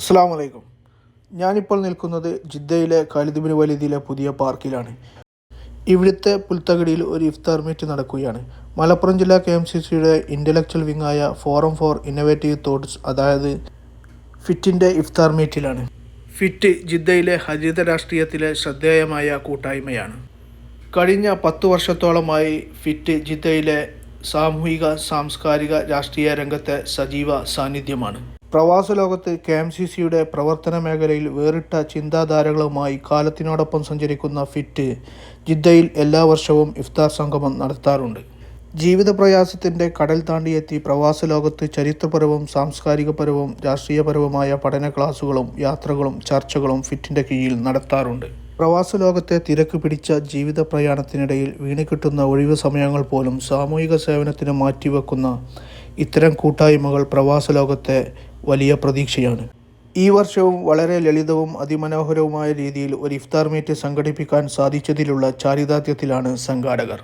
അസ്സലാമു അലൈക്കും. ഞാനിപ്പോൾ നിൽക്കുന്നത് ജിദ്ദയിലെ ഖാലിദ് ബിൻ വലീദിലെ പുതിയ പാർക്കിലാണ്. ഇവിടുത്തെ പുൽത്തകിടിയിൽ ഒരു ഇഫ്താർ മീറ്റ് നടക്കുകയാണ്. മലപ്പുറം ജില്ലാ KMCCയുടെ ഇൻ്റലക്ച്വൽ വിങ്ങായ ഫോറം ഫോർ ഇന്നോവേറ്റീവ് തോട്ട്സ്, അതായത് ഫിറ്റിൻ്റെ ഇഫ്താർ മീറ്റിലാണ്. ഫിറ്റ് ജിദ്ദയിലെ ഹരിത രാഷ്ട്രീയത്തിലെ ശ്രദ്ധേയമായ കൂട്ടായ്മയാണ്. കഴിഞ്ഞ 10 വർഷത്തോളമായി ഫിറ്റ് ജിദ്ദയിലെ സാമൂഹിക, സാംസ്കാരിക, രാഷ്ട്രീയ രംഗത്തെ സജീവ സാന്നിധ്യമാണ്. പ്രവാസ ലോകത്ത് KMCCയുടെ പ്രവർത്തന മേഖലയിൽ വേറിട്ട ചിന്താധാരകളുമായി കാലത്തിനോടൊപ്പം സഞ്ചരിക്കുന്ന ഫിറ്റ് ജിദ്ദയിൽ എല്ലാ വർഷവും ഇഫ്താർ സംഗമം നടത്താറുണ്ട്. ജീവിത പ്രയാസത്തിൻ്റെ കടൽ താണ്ടിയെത്തി പ്രവാസ ലോകത്ത് ചരിത്രപരവും സാംസ്കാരികപരവും രാഷ്ട്രീയപരവുമായ പഠന ക്ലാസുകളും യാത്രകളും ചർച്ചകളും ഫിറ്റിൻ്റെ കീഴിൽ നടത്താറുണ്ട്. പ്രവാസ ലോകത്തെ തിരക്ക് പിടിച്ച ജീവിത പ്രയാണത്തിനിടയിൽ വീണുകിട്ടുന്ന ഒഴിവ് സമയങ്ങൾ പോലും സാമൂഹിക സേവനത്തിന് മാറ്റിവെക്കുന്ന ഇത്തരം കൂട്ടായ്മകൾ പ്രവാസ ലോകത്തെ വലിയ പ്രതീക്ഷയാണ്. ഈ വർഷവും വളരെ ലളിതവും അതിമനോഹരവുമായ രീതിയിൽ ഒരു ഇഫ്താർ മീറ്റ് സംഘടിപ്പിക്കാൻ സാധിച്ചതിലുള്ള ചാരിതാർത്ഥ്യത്തിലാണ് സംഘാടകർ.